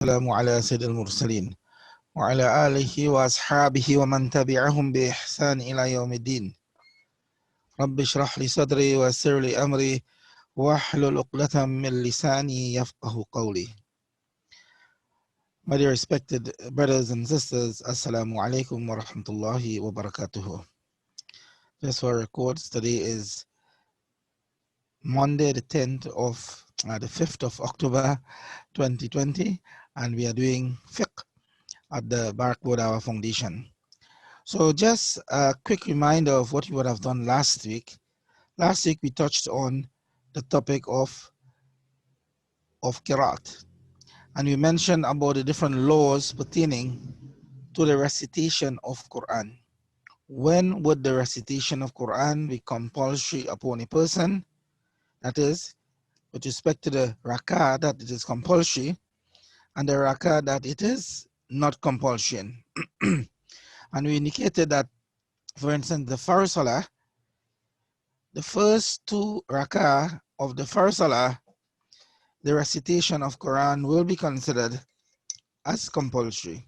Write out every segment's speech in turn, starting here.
والسلام على سيد المرسلين وعلى آله وأصحابه ومن تبعهم بإحسان إلى يوم الدين. رب اشرح لي صدري ويسر لي أمري واحلل عقدة من لساني يفقه قولي. My dear respected brothers and sisters, Assalamu alaikum wa rahmatullahi wa barakatuhu. Just for records, today is Monday the 5th of October 2020, and we are doing fiqh at the Barakwood Our Foundation. So just a quick reminder of what we would have done last week. Last week we touched on the topic of Qiraat, and we mentioned about the different laws pertaining to the recitation of Quran. When would the recitation of Quran be compulsory upon a person? That is, with respect to the rak'ah that it is compulsory, and the rak'ah that it is not compulsory. And we indicated that, for instance, the first salah, the first two rak'ah of the first salah, the recitation of Quran will be considered as compulsory.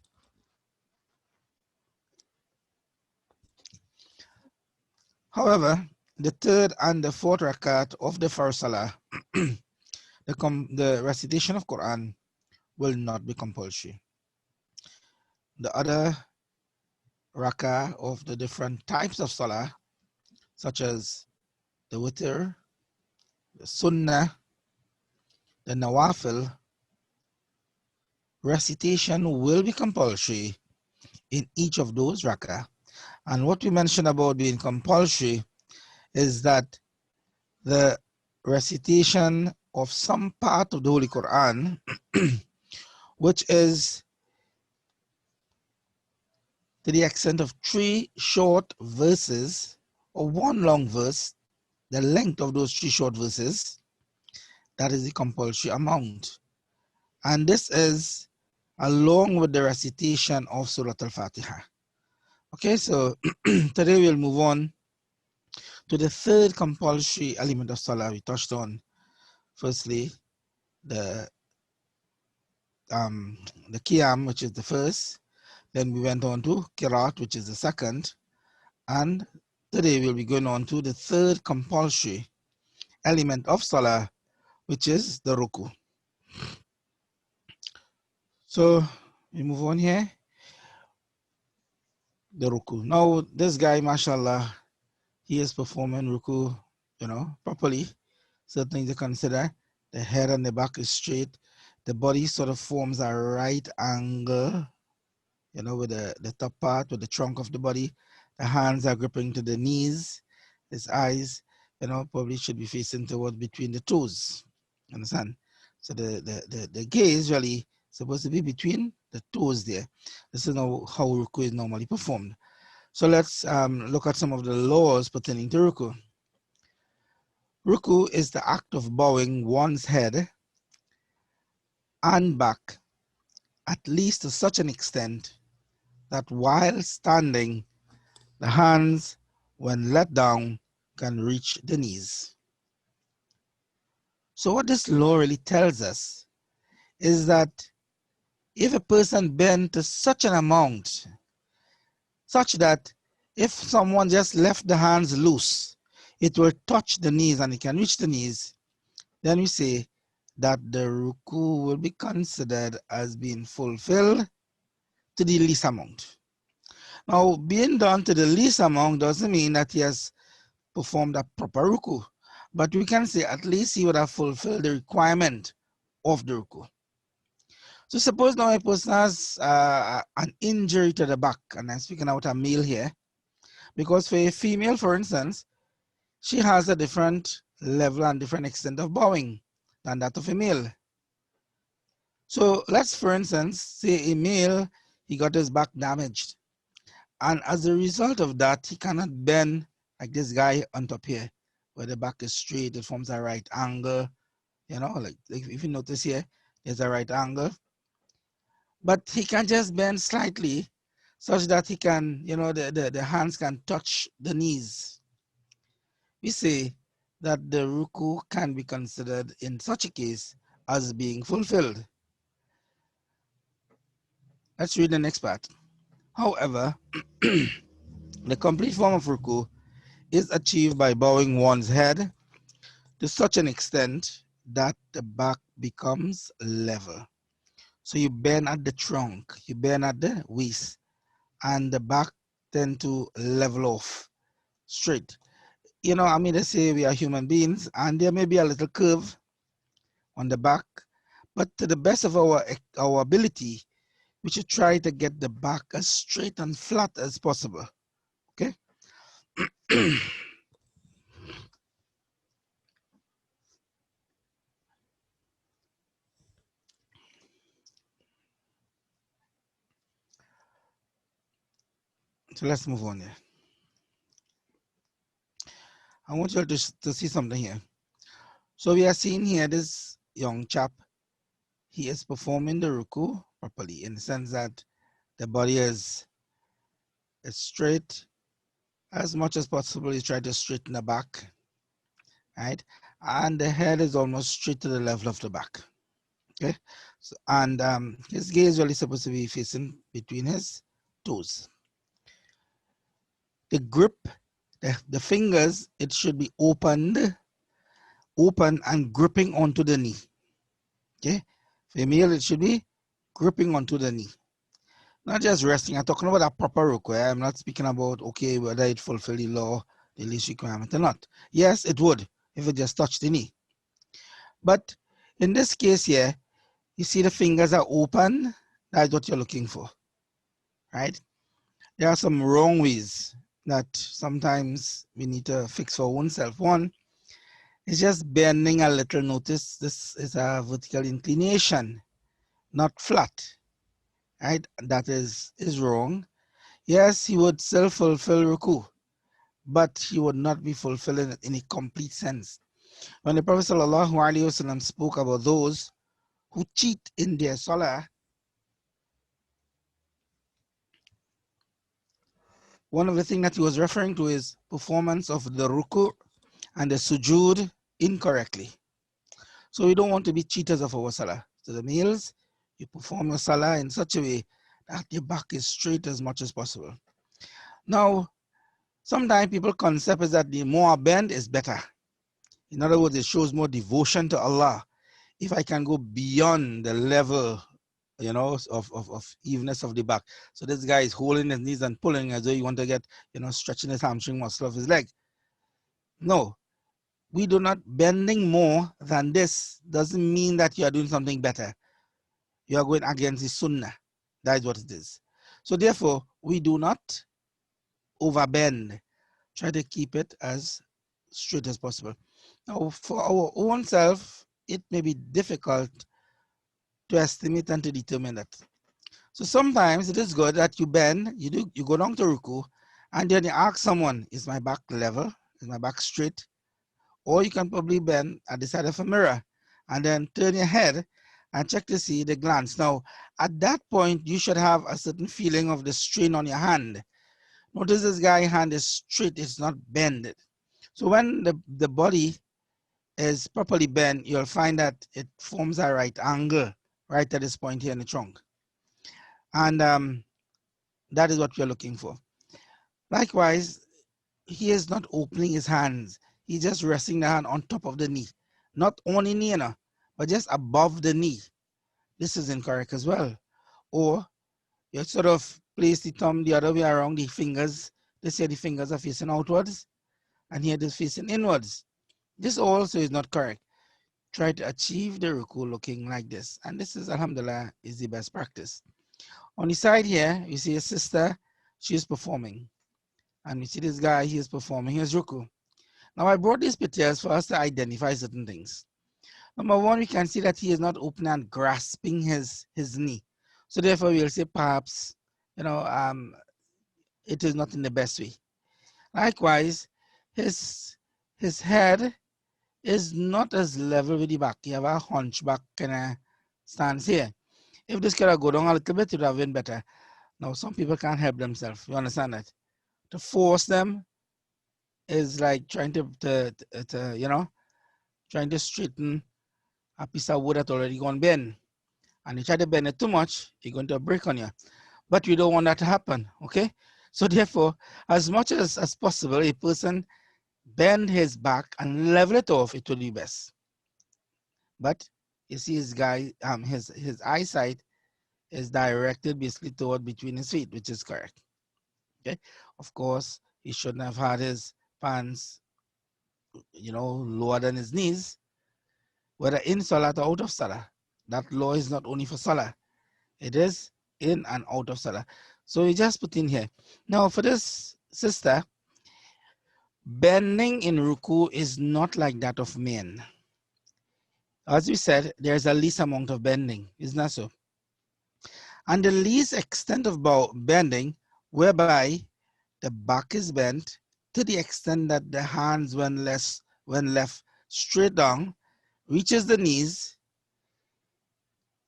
However, the third and the fourth rakat of the first salah, the recitation of Quran will not be compulsory. The other rakah of the different types of salah, such as the witr, the sunnah, the nawafil, recitation will be compulsory in each of those rakah. And what we mentioned about being compulsory is that the recitation of some part of the Holy Quran, which is to the extent of 3 short verses or 1 long verse, the length of those 3 short verses, that is the compulsory amount. And this is along with the recitation of Surah Al-Fatiha. Okay, so today we'll move on to the third compulsory element of Salah. We touched on, firstly, the Qiyam, which is the first. Then we went on to Qiraat, which is the second. And today we'll be going on to the third compulsory element of Salah, which is the Ruku. So we move on here. The Ruku. Now this guy, mashallah, he is performing Ruku, properly. Certain things to consider. The head and the back is straight. The body sort of forms a right angle, with the top part, with the trunk of the body. The hands are gripping to the knees. His eyes, probably should be facing toward between the toes. Understand? So the gaze really supposed to be between the toes there. This is how Ruku is normally performed. So let's look at some of the laws pertaining to Ruku. Ruku is the act of bowing one's head and back, at least to such an extent that while standing, the hands, when let down, can reach the knees. So what this law really tells us is that if a person bends to such an amount, such that if someone just left the hands loose, it will touch the knees and it can reach the knees, then we say that the ruku will be considered as being fulfilled to the least amount. Now, being done to the least amount doesn't mean that he has performed a proper ruku, but we can say at least he would have fulfilled the requirement of the ruku. So suppose now a person has an injury to the back, and I'm speaking about a male here, because for a female, for instance, she has a different level and different extent of bowing than that of a male. So let's, for instance, say a male, he got his back damaged. And as a result of that, he cannot bend like this guy on top here, where the back is straight, it forms a right angle. Like if you notice here, there's a right angle. But he can just bend slightly such that he can, the hands can touch the knees. We say that the ruku can be considered in such a case as being fulfilled. Let's read the next part. However, the complete form of ruku is achieved by bowing one's head to such an extent that the back becomes level. So you bend at the trunk, you bend at the waist, and the back tend to level off straight. You know, I mean, they say we are human beings, and there may be a little curve on the back, but to the best of our ability, we should try to get the back as straight and flat as possible. Okay. So let's move on here. I want you to see something here. So we are seeing here this young chap. He is performing the ruku properly in the sense that the body is straight as much as possible. He's trying to straighten the back, right? And the head is almost straight to the level of the back. Okay. So, and his gaze really supposed to be facing between his toes. The grip, the fingers, it should be open and gripping onto the knee. Okay. For male, it should be gripping onto the knee. Not just resting. I'm talking about a proper ruku. I'm not speaking about, okay, whether it fulfill the law, the least requirement or not. Yes, it would if it just touched the knee. But in this case here, you see the fingers are open. That's what you're looking for, right? There are some wrong ways that sometimes we need to fix for oneself. One is just bending a little. Notice this is a vertical inclination, not flat, right? That is wrong. Yes, he would still fulfill ruku, but he would not be fulfilling it in a complete sense. When the Prophet ﷺ spoke about those who cheat in their salah, one of the things that he was referring to is performance of the ruku and the sujood incorrectly. So we don't want to be cheaters of our salah. So the males, you perform your salah in such a way that your back is straight as much as possible. Now, sometimes people concept is that the more I bend is better. In other words, it shows more devotion to Allah. If I can go beyond the level, you know, of evenness of the back. So this guy is holding his knees and pulling as though you want to get, you know, stretching his hamstring muscle of his leg. No, we do not. Bending more than this doesn't mean that you are doing something better. You are going against the sunnah. That is what it is. So therefore, we do not overbend. Try to keep it as straight as possible. Now, for our own self, it may be difficult to estimate and to determine that. So sometimes it is good that you bend, you go down to ruku, and then you ask someone, is my back level? Is my back straight? Or you can probably bend at the side of a mirror and then turn your head and check to see the glance. Now, at that point, you should have a certain feeling of the strain on your hand. Notice this guy's hand is straight, it's not bended. So when the body is properly bent, you'll find that it forms a right angle right at this point here in the trunk. And that is what we're looking for. Likewise, he is not opening his hands. He's just resting the hand on top of the knee. Not on the knee, but just above the knee. This is incorrect as well. Or you sort of place the thumb the other way around, the fingers. They say the fingers are facing outwards, and here they're facing inwards. This also is not correct. Try to achieve the ruku looking like this. And this is, alhamdulillah, is the best practice. On the side here, you see a sister, she is performing. And you see this guy, he is performing his ruku. Now I brought these pictures for us to identify certain things. Number one, we can see that he is not open and grasping his knee. So therefore we'll say perhaps, you know, it is not in the best way. Likewise, his head is not as level with the back. You have a hunchback kind of stance here. If this could have go down a little bit, it would have been better. Now, some people can't help themselves. You understand that? To force them is like trying to you know, trying to straighten a piece of wood that already gone bend. And you try to bend it too much, you're going to break on you. but we don't want that to happen, okay? So therefore, as much as possible, a person bend his back and level it off, it will be best. But you see his eyesight is directed basically toward between his feet, which is correct. Okay. Of course, he shouldn't have had his pants, lower than his knees, whether in Salah or out of Salah. That law is not only for Salah, it is in and out of Salah. So we just put in here. Now for this sister, bending in ruku is not like that of men. As we said, there's a least amount of bending, isn't that so? And the least extent of bending, whereby the back is bent to the extent that the hands, when left straight down, reaches the knees,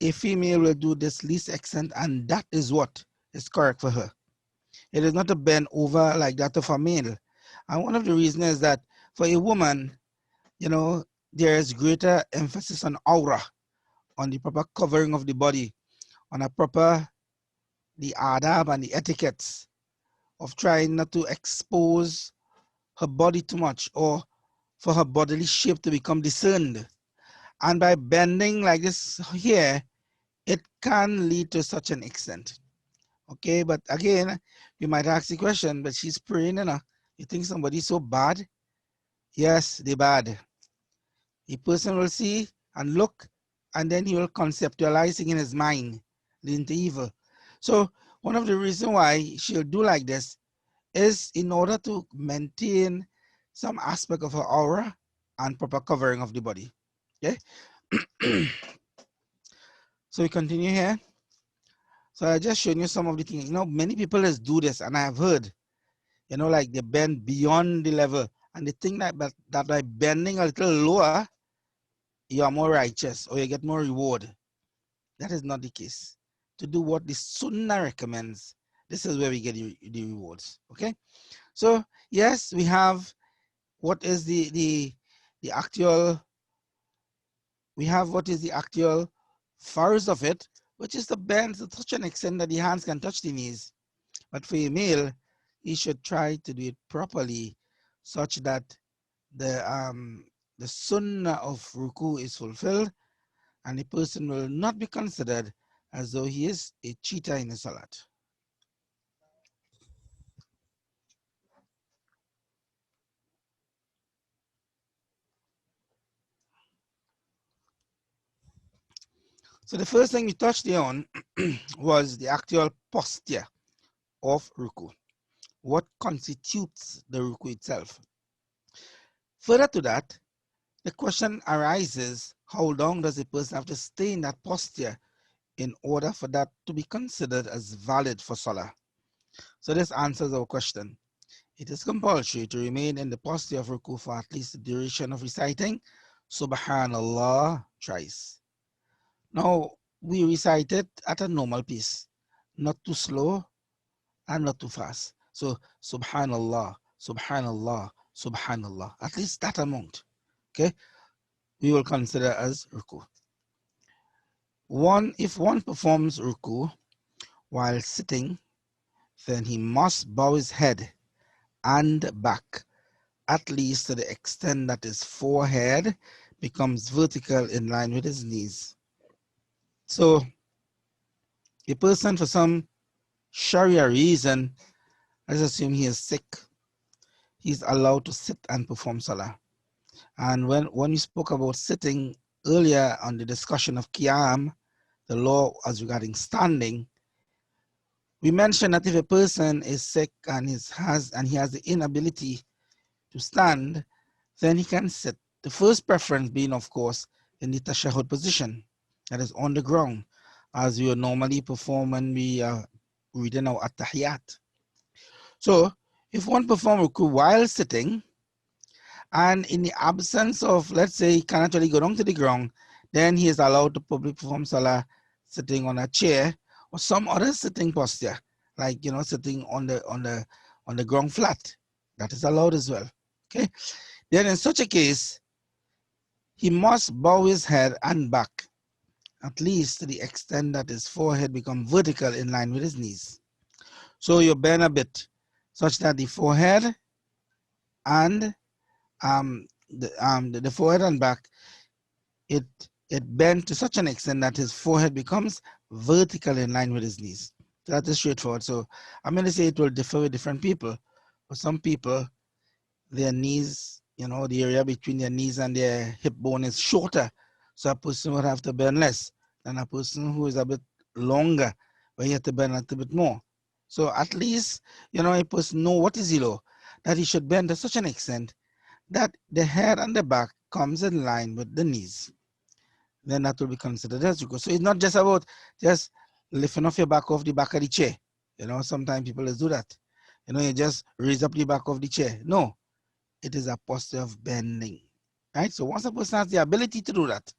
a female will do this least extent, and that is what is correct for her. It is not a bend over like that of a male. And one of the reasons is that for a woman, there is greater emphasis on aura, on the proper covering of the body, on the adab and the etiquettes of trying not to expose her body too much or for her bodily shape to become discerned. And by bending like this here, it can lead to such an extent. Okay, but again, you might ask the question, but she's praying, you think somebody's so bad? Yes, they're bad. The person will see and look, and then he will conceptualize in his mind, leading to evil. So one of the reasons why she'll do like this is in order to maintain some aspect of her aura and proper covering of the body. Okay. So we continue here. So I just showing you some of the things. Many people just do this, and I have heard, like they bend beyond the level, and they think that by bending a little lower, you are more righteous or you get more reward. That is not the case. To do what the Sunnah recommends, this is where we get the rewards. Okay. So yes, we have what is the actual. We have what is the actual farz of it, which is the bend to such an extent that the hands can touch the knees. But for a male, he should try to do it properly, such that the sunnah of ruku is fulfilled, and the person will not be considered as though he is a cheater in the salat. So the first thing we touched on was the actual posture of ruku. What constitutes the ruku itself? Further to that, the question arises, how long does a person have to stay in that posture in order for that to be considered as valid for salah? So this answers our question. It is compulsory to remain in the posture of ruku for at least the duration of reciting Subhanallah thrice. Now, we recite it at a normal pace, not too slow and not too fast. So Subhanallah, Subhanallah, Subhanallah, at least that amount, okay, we will consider as ruku. If one performs ruku while sitting, then he must bow his head and back, at least to the extent that his forehead becomes vertical in line with his knees. So a person, for some Sharia reason, let's assume he is sick, he's allowed to sit and perform salah. And when we spoke about sitting earlier on the discussion of Qiyam, the law as regarding standing, we mentioned that if a person is sick and he has the inability to stand, then he can sit. The first preference being, of course, in the tashahhud position, that is on the ground, as we would normally perform when we are reading our at-tahiyat. So if one performs ruku while sitting, and in the absence of, let's say, he cannot really go down to the ground, then he is allowed to probably perform salah sitting on a chair or some other sitting posture, like sitting on the ground flat. That is allowed as well. Okay. Then in such a case, he must bow his head and back, at least to the extent that his forehead becomes vertical in line with his knees. So you bend a bit such that the forehead and the forehead and back, it bends to such an extent that his forehead becomes vertical in line with his knees. So that is straightforward. So I'm going to say it will differ with different people. For some people, their knees, the area between their knees and their hip bone is shorter. So a person would have to bend less than a person who is a bit longer, where he have to bend a little bit more. So at least, a person know what is below, that he should bend to such an extent that the head and the back comes in line with the knees. Then that will be considered as ruku. So it's not just about just lifting off your back off the back of the chair. Sometimes people do that. You just raise up the back of the chair. No, it is a posture of bending. Right? So once a person has the ability to do that,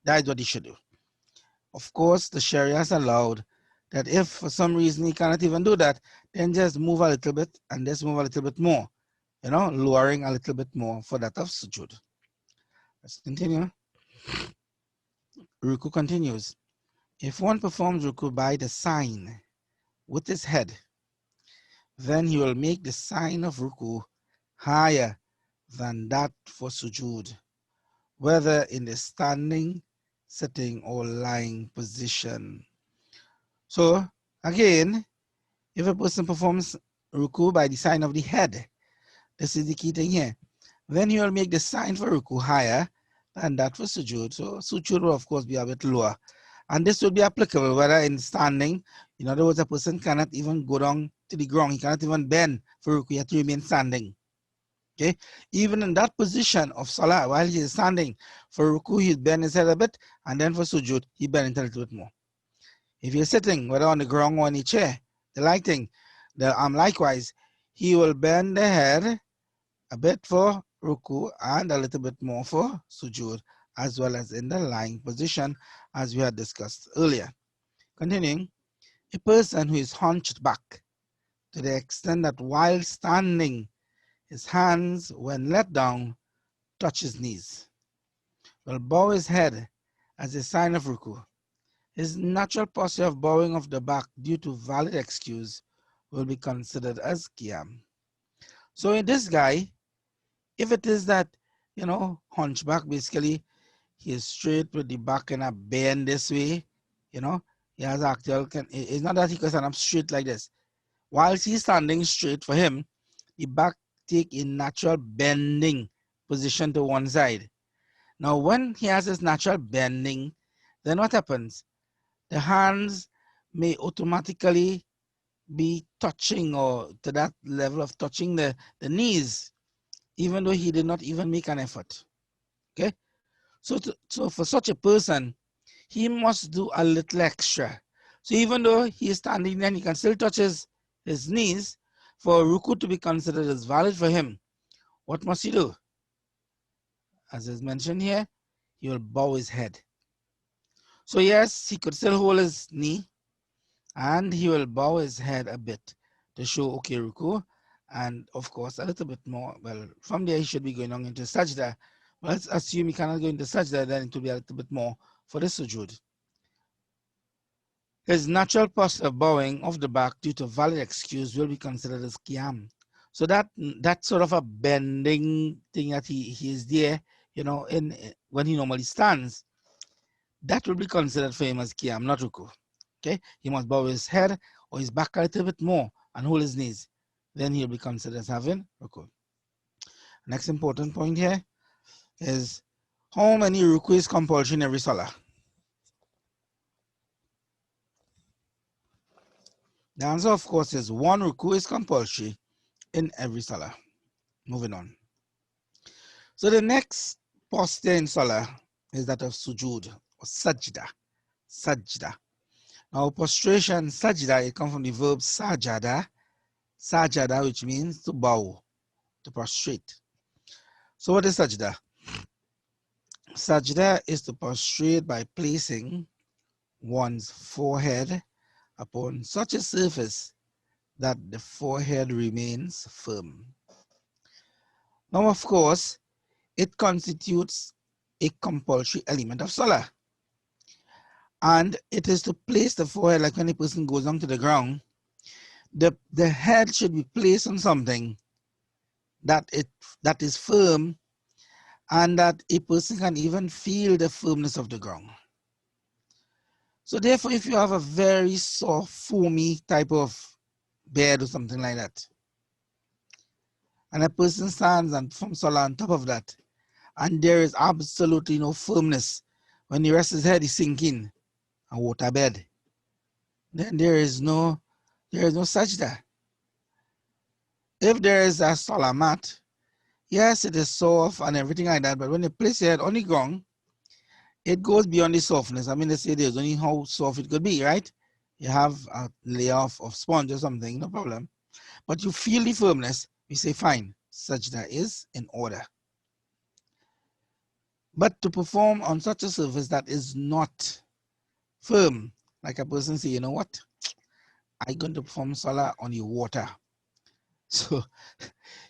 that is what he should do. Of course, the Sharia has allowed that if for some reason he cannot even do that, then just move a little bit and just move a little bit more, lowering a little bit more for that of sujood. Let's continue. Ruku continues. If one performs ruku by the sign with his head, then he will make the sign of ruku higher than that for sujood, whether in the standing, sitting, or lying position. So again, if a person performs ruku by the sign of the head, this is the key thing here, then he will make the sign for ruku higher than that for sujood. So sujood will of course be a bit lower. And this will be applicable whether in standing, in other words, a person cannot even go down to the ground, he cannot even bend for ruku, he has to remain standing. Okay, even in that position of salah, while he is standing, for ruku he bend his head a bit, and then for sujood he bend it a little bit more. If you're sitting, whether on the ground or on a chair, the lighting, likewise, he will bend the head a bit for ruku and a little bit more for sujood, as well as in the lying position, as we had discussed earlier. Continuing, a person who is hunched back to the extent that while standing, his hands, when let down, touch his knees, will bow his head as a sign of ruku. His natural posture of bowing of the back due to valid excuse will be considered as qiyam. So in this guy, if it is that, hunchback, basically, he is straight with the back and a bend this way, he has actual, it's not that he can stand up straight like this. Whilst he's standing straight, for him, the back take a natural bending position to one side. Now, when he has this natural bending, then what happens? The hands may automatically be touching or to that level of touching the knees, even though he did not even make an effort. Okay? So for such a person, he must do a little extra. So even though he is standing there, he can still touch his knees. For ruku to be considered as valid for him, what must he do? As is mentioned here, he will bow his head. So yes, he could still hold his knee, and he will bow his head a bit to show okay ruku, and of course a little bit more. Well, from there he should be going on into sajda. Well, let's assume he cannot go into sajda, then it will be a little bit more for the sujood. His natural posture of bowing of the back due to valid excuse will be considered as qiyam. So that sort of a bending thing that he is there, in when he normally stands, that will be considered for him as qiyam, not ruku. Okay, he must bow his head or his back a little bit more and hold his knees. Then he'll be considered as having ruku. Next important point here is how many ruku is compulsory in every salah? The answer, of course, is one ruku is compulsory in every salah. Moving on. So the next posture in salah is that of sujood or sajda. Sajda. Now prostration, sajda, it comes from the verb sajada. Sajada, which means to bow, to prostrate. So what is sajda? Sajda is to prostrate by placing one's forehead upon such a surface that the forehead remains firm. Now, of course, it constitutes a compulsory element of salah. And it is to place the forehead, like when a person goes down to the ground, the head should be placed on something that is firm and that a person can even feel the firmness of the ground. So therefore, if you have a very soft, foamy type of bed or something like that, and a person stands and from Salah on top of that, and there is absolutely no firmness, when he rests his head, he's sinking a water bed, then there is no sajda. If there is a Salah mat, yes, it is soft and everything like that, but when you place your head on the ground, it goes beyond the softness. I mean, they say there's only how soft it could be, right? You have a layer of sponge or something, no problem. But you feel the firmness, we say fine, sajda is in order. But to perform on such a surface that is not firm, like a person say, you know what, I'm going to perform salah on your water. So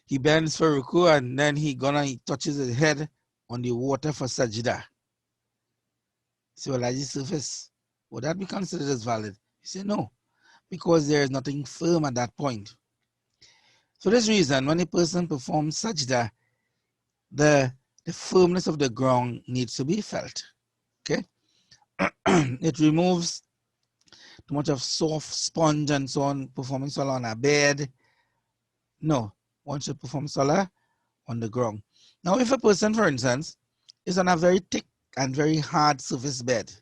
he bends for ruku and then he touches his head on the water for sajda. So like the surface, would that be considered as valid? He said no, because there is nothing firm at that point. For this reason, when a person performs sajda, the firmness of the ground needs to be felt. Okay, it removes too much of soft sponge and so on, performing salah on a bed. No, one should perform salah on the ground. Now, if a person, for instance, is on a very thick and very hard surface bed,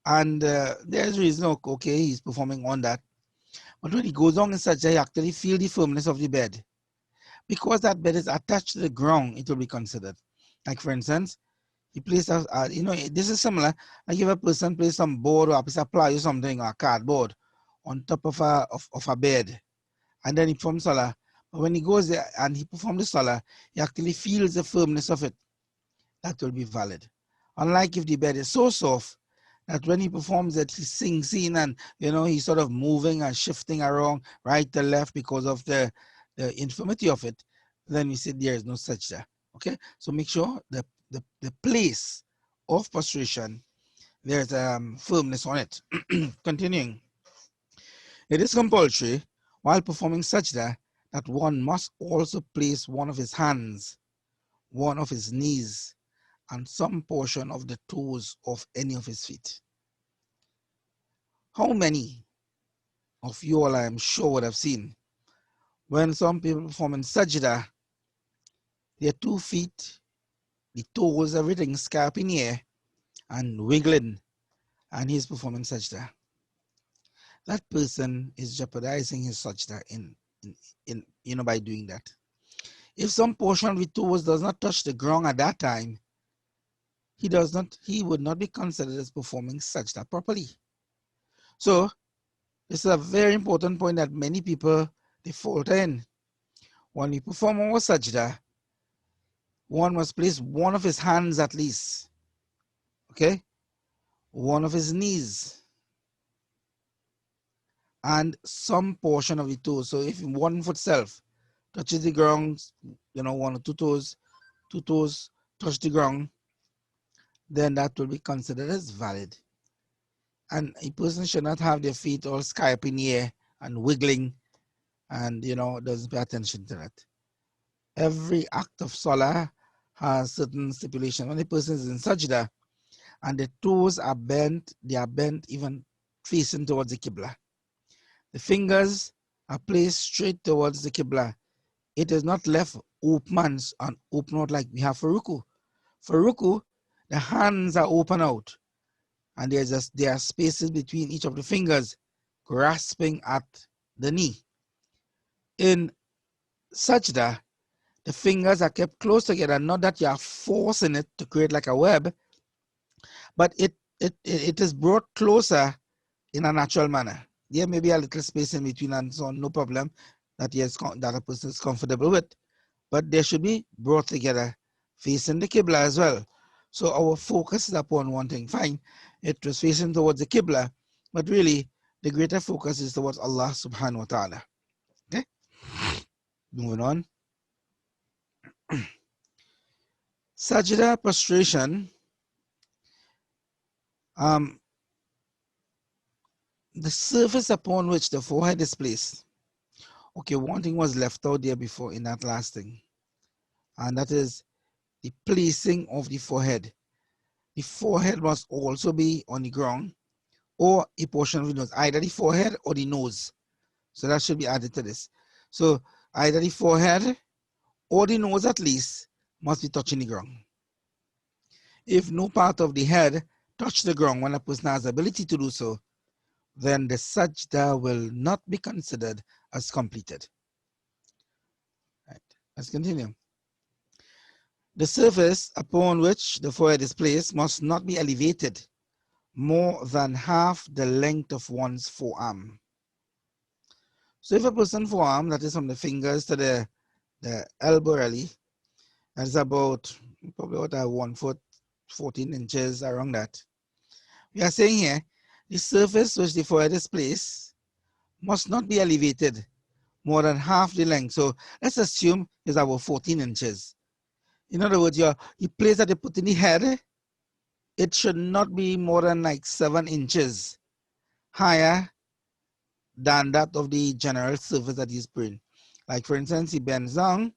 and there's reason, okay, he's performing on that, but when he goes on in sajda, he actually feel the firmness of the bed. Because that bed is attached to the ground, it will be considered. Like for instance, he places, this is similar. Like if a person places some board or a piece of ply or something, or a cardboard on top of a bed, and then he performs salah. But when he goes there and he performs the salah, he actually feels the firmness of it. That will be valid. Unlike if the bed is so soft that when he performs it, he sinks in and he's sort of moving and shifting around right to left because of the infirmity of it, then we say there is no sajda. Okay, so make sure the place of prostration, there's firmness on it. Continuing, it is compulsory while performing sajda that one must also place one of his hands, one of his knees, and some portion of the toes of any of his feet. How many of you all, I am sure, would have seen when some people performing sajda, their 2 feet, the toes, everything scarp in the air and wiggling, and he's performing sajda. That person is jeopardizing his sajda by doing that. If some portion of the toes does not touch the ground at that time, he would not be considered as performing sajda properly. So this is a very important point that many people they falter in. When we perform our sajda, one must place one of his hands at least, okay, one of his knees, and some portion of the toes. So if one foot self touches the ground, one or two toes touch the ground, then that will be considered as valid. And a person should not have their feet all sky in the air and wiggling and doesn't pay attention to that. Every act of salah has certain stipulation. When a person is in sajda and the toes are bent, they are bent even facing towards the qibla. The fingers are placed straight towards the qibla. It is not left open and open out like we have for ruku. For ruku, the hands are open out and there are spaces between each of the fingers grasping at the knee. In sajda, the fingers are kept close together, not that you are forcing it to create like a web, but it is brought closer in a natural manner. There may be a little space in between and so on, no problem, that a person is comfortable with, but they should be brought together facing the Qibla as well. So our focus is upon one thing. Fine, it was facing towards the Qibla, but really the greater focus is towards Allah subhanahu wa ta'ala. Okay, moving on. Sajda prostration, the surface upon which the forehead is placed. Okay, one thing was left out there before in that last thing, and that is the placing of the forehead. The forehead must also be on the ground or a portion of the nose, either the forehead or the nose. So that should be added to this. So either the forehead or the nose at least must be touching the ground. If no part of the head touch the ground when a person has the ability to do so, then the sajda will not be considered as completed. Right. Let's continue. The surface upon which the forehead is placed must not be elevated more than half the length of one's forearm. So if a person's forearm, that is from the fingers to the elbow really, that is about probably about 1 foot 14 inches, around that. We are saying here, the surface which the forehead is placed must not be elevated more than half the length. So let's assume it's about 14 inches. In other words, your place that you put in the head, it should not be more than like 7 inches higher than that of the general surface that he's putting. Like for instance, he bends down,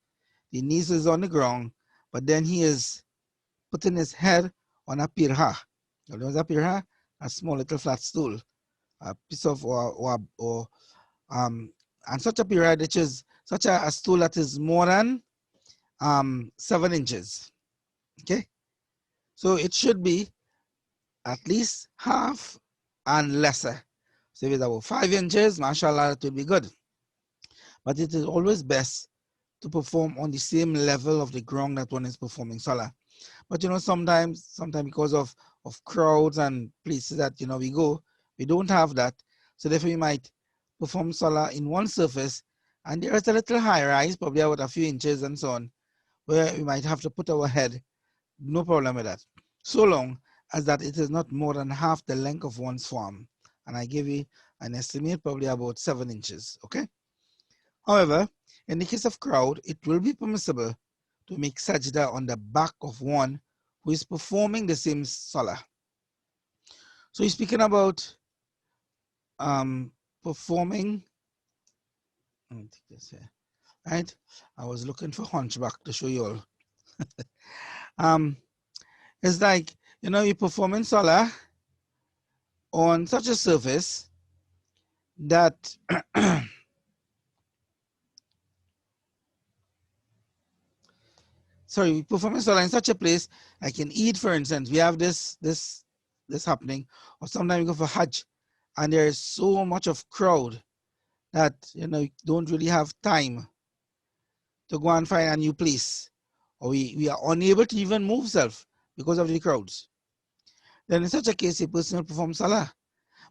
the knees is on the ground, but then he is putting his head on a pirha. You know what a pirha? A small little flat stool, a piece of and such a pirha, which is such a stool that is more than 7 inches. Okay, so it should be at least half and lesser. So if it's about 5 inches, mashallah, it will be good. But it is always best to perform on the same level of the ground that one is performing salah. But you know, sometimes because of crowds and places that we go, we don't have that. So therefore we might perform salah in one surface, and there is a little high rise, probably about a few inches and so on, where we might have to put our head. No problem with that, so long as that it is not more than half the length of one's forearm. And I give you an estimate, probably about 7 inches. Okay. However, in the case of crowd, it will be permissible to make sajda on the back of one who is performing the same salah. So he's speaking about performing. Let me take this here. Right? I was looking for hunchback to show you all. It's like, you're performing salah on such a surface that performing salah in such a place, like in Eid, for instance, we have this happening, or sometimes we go for Hajj, and there is so much of crowd that you don't really have time to go and find a new place, or we are unable to even move self because of the crowds. Then in such a case, a person will perform salah,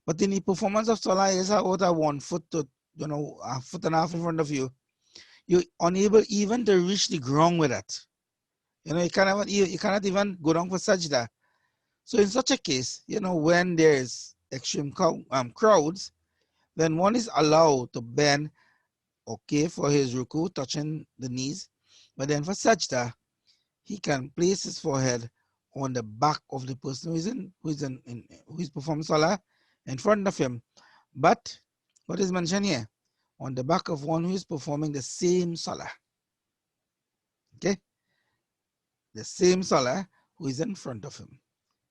but in the performance of salah is about a 1 foot to a foot and a half in front of you. You're unable even to reach the ground with that. You cannot even go down for sajda. So in such a case, when there's extreme crowds, then one is allowed to bend, okay, for his ruku, touching the knees, but then for sajda, he can place his forehead on the back of the person who is performing salah in front of him. But what is mentioned here? On the back of one who is performing the same salah. Okay? The same salah who is in front of him.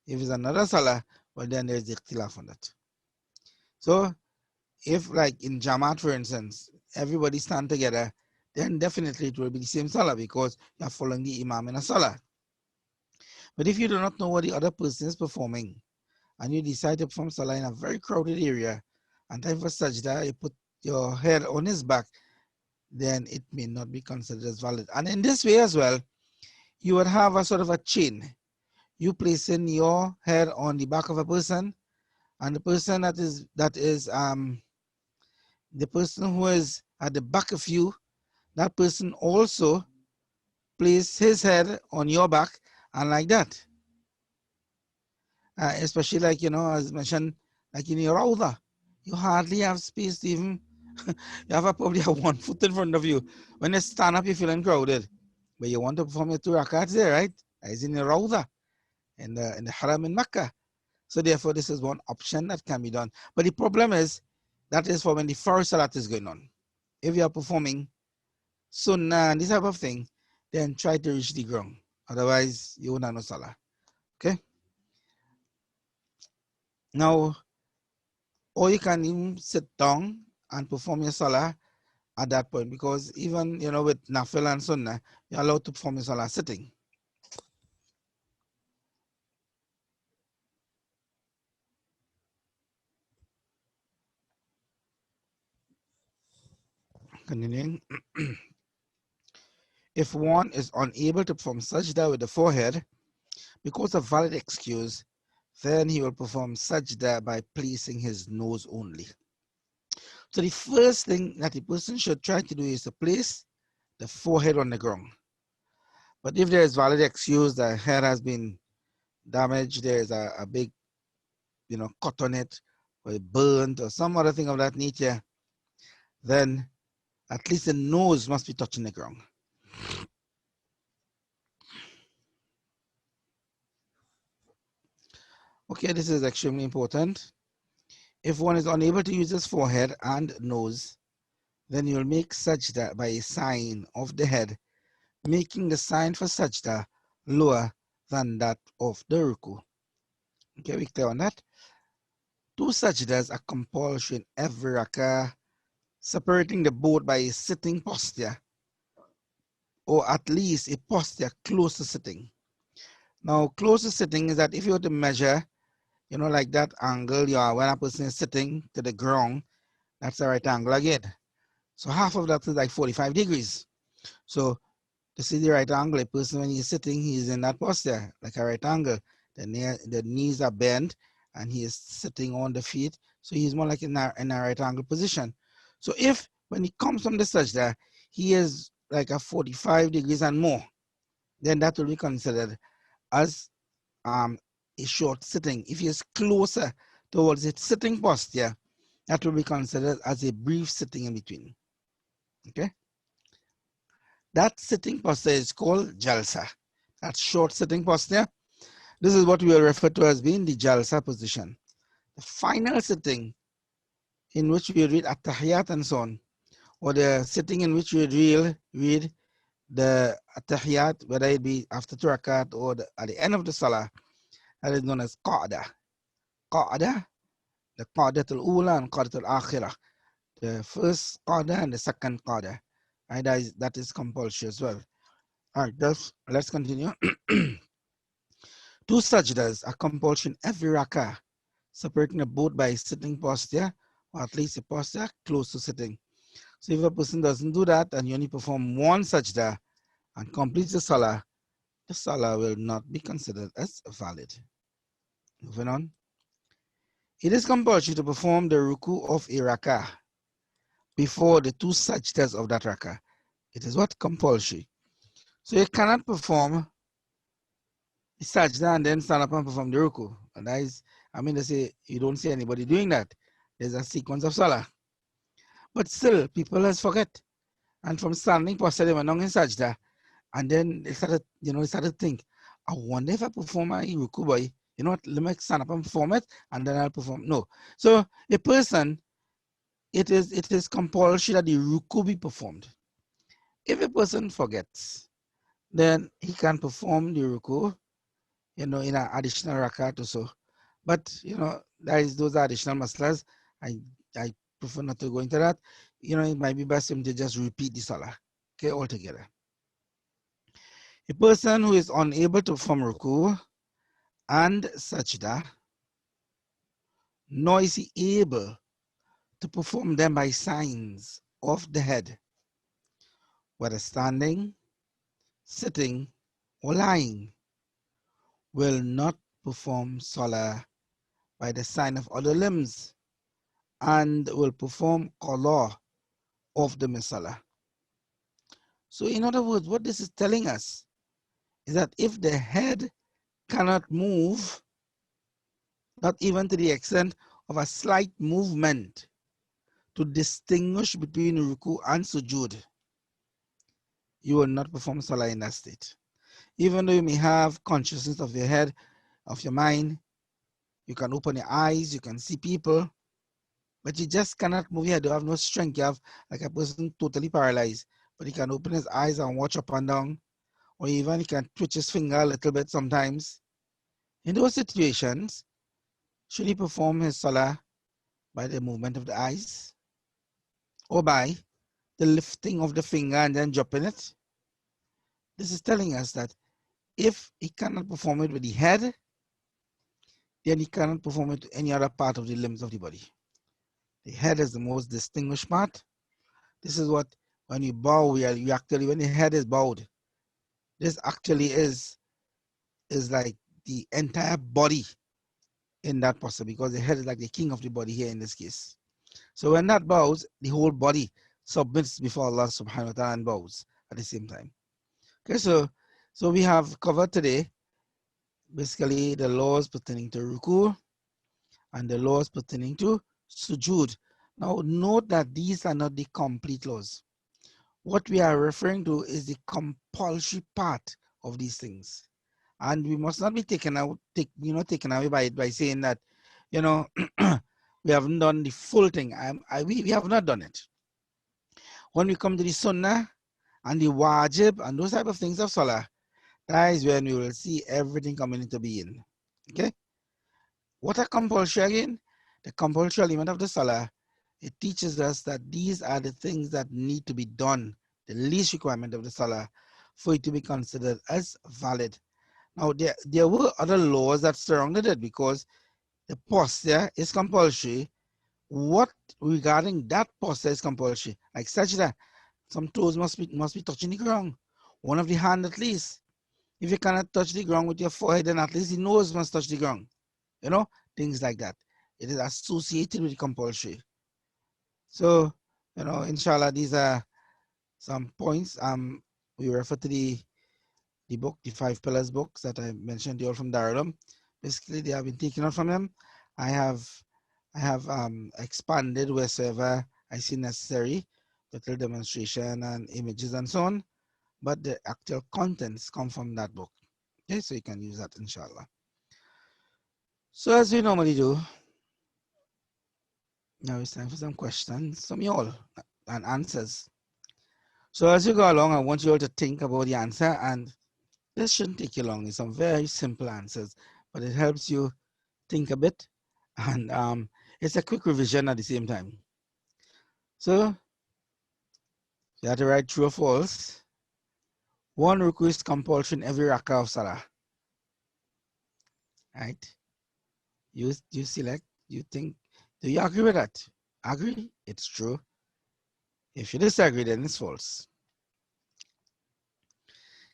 If it's another salah, well, then there's the ikhtilaf on that. So if like in Jamaat, for instance, everybody stand together, then definitely it will be the same salah because you're following the imam in a salah. But if you do not know what the other person is performing, and you decide to perform salah in a very crowded area, and time for sajda, you put your head on his back, then it may not be considered as valid. And in this way as well, you would have a sort of a chain. You placing your head on the back of a person, and the person that is the person who is at the back of you, that person also place his head on your back, and like that. Especially like, as mentioned, like in your rawda, you hardly have space to even, you have probably 1 foot in front of you. When you stand up, you're feeling crowded, but you want to perform your 2 rakats there, right? As in your rawda, in the haram in Mecca. So therefore, this is one option that can be done. But the problem is, that is for when the first salat is going on. If you are performing sunnah and this type of thing, then try to reach the ground. Otherwise, you won't have no salah. Okay? Now, or you can even sit down and perform your salah at that point, because even, with nafil and sunnah, you're allowed to perform your salah sitting. Continuing. If one is unable to perform sajda with the forehead because of valid excuse, then he will perform sajda by placing his nose only. So the first thing that the person should try to do is to place the forehead on the ground. But if there is valid excuse, the hair has been damaged, there is a big, cut on it, or burnt, or some other thing of that nature, then at least the nose must be touching the ground. Okay, this is extremely important. If one is unable to use his forehead and nose, then you will make sajda by a sign of the head, making the sign for sajda lower than that of the ruku. Okay, we clear on that? Two sajdas are compulsory in every rakah, separating the both by a sitting posture, or at least a posture close to sitting. Now, close to sitting is that if you were to measure, like that angle you are when a person is sitting to the ground, that's the right angle again. So half of that is like 45 degrees. So to see the right angle, a person when he's sitting, he's in that posture, like a right angle. The knees are bent and he is sitting on the feet. So he's more like in a right angle position. So if when he comes from the sajda, he is like a 45 degrees and more, then that will be considered as a short sitting. If he is closer towards its sitting posture, that will be considered as a brief sitting in between. Okay? That sitting posture is called jalsa. That short sitting posture. This is what we will refer to as being the jalsa position. The final sitting in which we read at-tahiyat and so on, or the sitting in which we read the at-tahiyat, whether it be after 2 rakat or at the end of the salah, that is known as qa'dah. Qa'dah, the qa'datul ula and qa'datul akhirah. The first qa'dah and the second qa'dah. Right, that is compulsory as well. All right, let's continue. Two sajdas are compulsory in every rakah, separating the both by sitting posture, or at least a posture close to sitting. So if a person doesn't do that and you only perform one sajda and completes the salah will not be considered as valid. Moving on. It is compulsory to perform the ruku of a rakah before the two sajdas of that rakah. It is what? Compulsory. So you cannot perform the sajda and then stand up and perform the ruku. And that is, they say you don't see anybody doing that. There's a sequence of salah. But still, people has forget. And from standing posture, they were not in sajda. And then they started to think, I wonder if I perform my ruku boy, you know what, let me stand up and perform it, and then I'll perform. No. So a person, it is compulsory that the ruku be performed. If a person forgets, then he can perform the ruku, in an additional rakat or so. But those are additional maslas. I prefer not to go into that. It might be best him to just repeat the salah, okay, altogether. A person who is unable to perform ruku and sajda, nor is he able to perform them by signs of the head, whether standing, sitting, or lying, will not perform salah by the sign of other limbs and will perform qada of the misala. So in other words, what this is telling us is that if the head cannot move, not even to the extent of a slight movement to distinguish between ruku and sujud, you will not perform salah in that state. Even though you may have consciousness of your head, of your mind, You can open your eyes, you can see people, but you just cannot move your head. You have no strength. You have like a person totally paralyzed, but he can open his eyes and watch up and down, or even he can twitch his finger a little bit sometimes. In those situations, should he perform his salah by the movement of the eyes or by the lifting of the finger and then dropping it? This is telling us that if he cannot perform it with the head, then he cannot perform it to any other part of the limbs of the body. The head is the most distinguished part. This is what, when you bow, you actually, when the head is bowed, this actually is like the entire body in that posture, because the head is like the king of the body here in this case. So when that bows, the whole body submits before Allah subhanahu wa ta'ala and bows at the same time. Okay, so we have covered today basically the laws pertaining to ruku and the laws pertaining to sujood. Now note that these are not the complete laws. What we are referring to is the compulsory part of these things. And we must not be taken away by it by saying that, we haven't done the full thing. We have not done it. When we come to the sunnah and the wajib and those type of things of salah, that is when we will see everything coming into being. Okay? What are compulsory again? The compulsory element of the salah, it teaches us that these are the things that need to be done, the least requirement of the salah, for it to be considered as valid. Now, there were other laws that surrounded it, because the posture is compulsory. What regarding that posture is compulsory? Like sajda, some toes must be touching the ground. One of the hand at least. If you cannot touch the ground with your forehead, then at least the nose must touch the ground. Things like that. It is associated with compulsory. So, inshallah, these are some points. We refer to the book, the 5 Pillars books that I mentioned to you all from Darulum. Basically, they have been taken out from them. I have expanded wherever I see necessary, little demonstration and images and so on. But the actual contents come from that book. Okay, so you can use that, inshallah. So as we normally do, now it's time for some questions from you all and answers. So as you go along, I want you all to think about the answer, and this shouldn't take you long. It's some very simple answers, but it helps you think a bit, and it's a quick revision at the same time. So you have to write true or false. One ruku is compulsory in every rakah of salah. Right? You select, you think, do you agree with that? Agree? It's true. If you disagree, then it's false.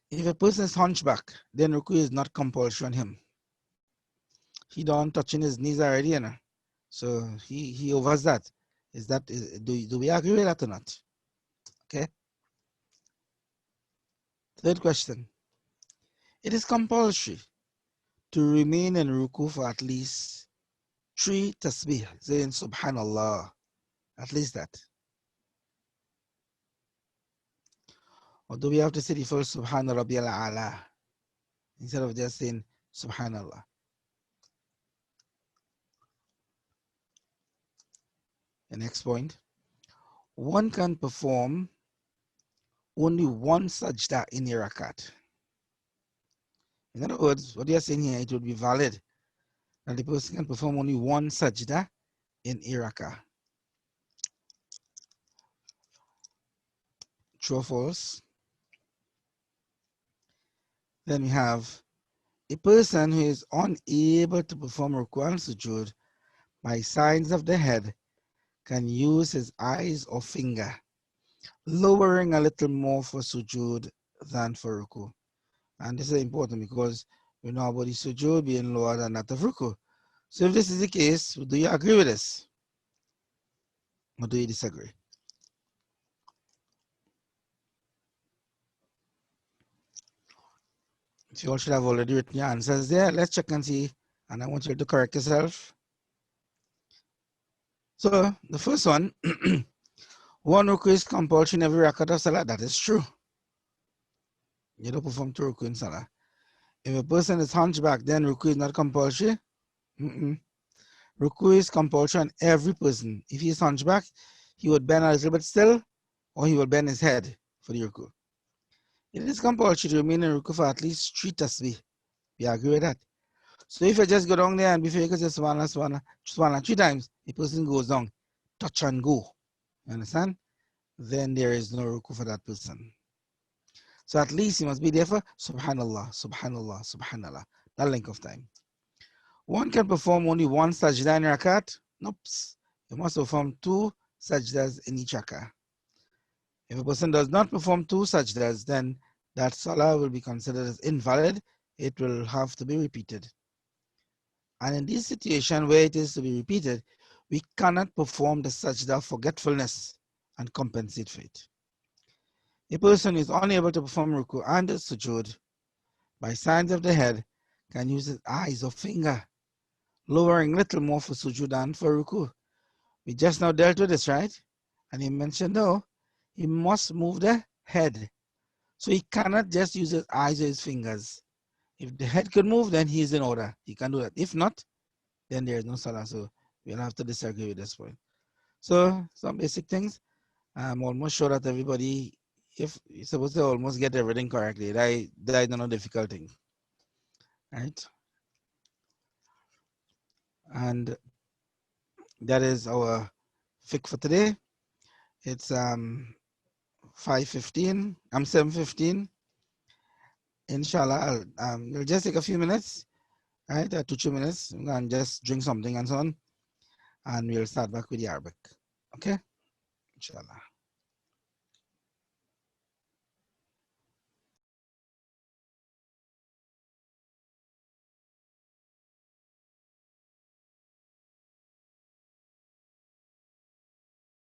If a person is hunchback, then ruku is not compulsory on him. He done touching his knees already, so he overs that. Do we agree with that or not? Okay. Third question. It is compulsory to remain in ruku for at least 3 tasbih, saying subhanallah, at least that. Or do we have to say the first subhana rabbiyal a'la instead of just saying subhanallah? The next point. One can perform only one sajda in a rakat. In other words, what you're saying here, it would be valid that the person can perform only one sajda in a rakah. True or false? Then we have a person who is unable to perform ruku and sujood by signs of the head can use his eyes or finger, lowering a little more for sujood than for ruku. And this is important because we know about the sujood being lower than that of ruku. So if this is the case, do you agree with this? Or do you disagree? So you all should have already written your answers there. Let's check and see. And I want you to correct yourself. So the first one, one ruku is compulsory in every rakat of salah. That is true. You don't perform 2 ruku in salah. If a person is hunchback, then ruku is not compulsory. Ruku is compulsory on every person. If he is hunchback, he would bend a little bit still, or he will bend his head for the ruku. It is compulsory to remain in ruku for at least 3 tasbih. We agree with that. So if you just go down there and before you can say subhanallah 3 times, the person goes down, touch and go. You understand? Then there is no ruku for that person. So at least he must be there for subhanallah, subhanallah, subhanallah, that length of time. One can perform only one sajda in rakat. Nope. You must perform 2 sajdas in each rakah. If a person does not perform 2 sajdas, then that salah will be considered as invalid. It will have to be repeated. And in this situation where it is to be repeated, we cannot perform the sajda forgetfulness and compensate for it. A person is unable to perform ruku and sujood by signs of the head can use his eyes or finger, lowering little more for sujood and for ruku. We just now dealt with this, right? And he mentioned, no, he must move the head. So he cannot just use his eyes or his fingers. If the head could move, then he is in order. He can do that. If not, then there is no salah. So we'll have to disagree with this point. So some basic things. I'm almost sure that everybody, if you're supposed to almost get everything correctly, that is not a difficult thing. Right? And that is our fiqh for today. It's 5:15. I'm 7:15. Inshallah, it'll just take a few minutes, right? 2 minutes, and just drink something and so on, and we'll start back with the Arabic. Okay, inshallah.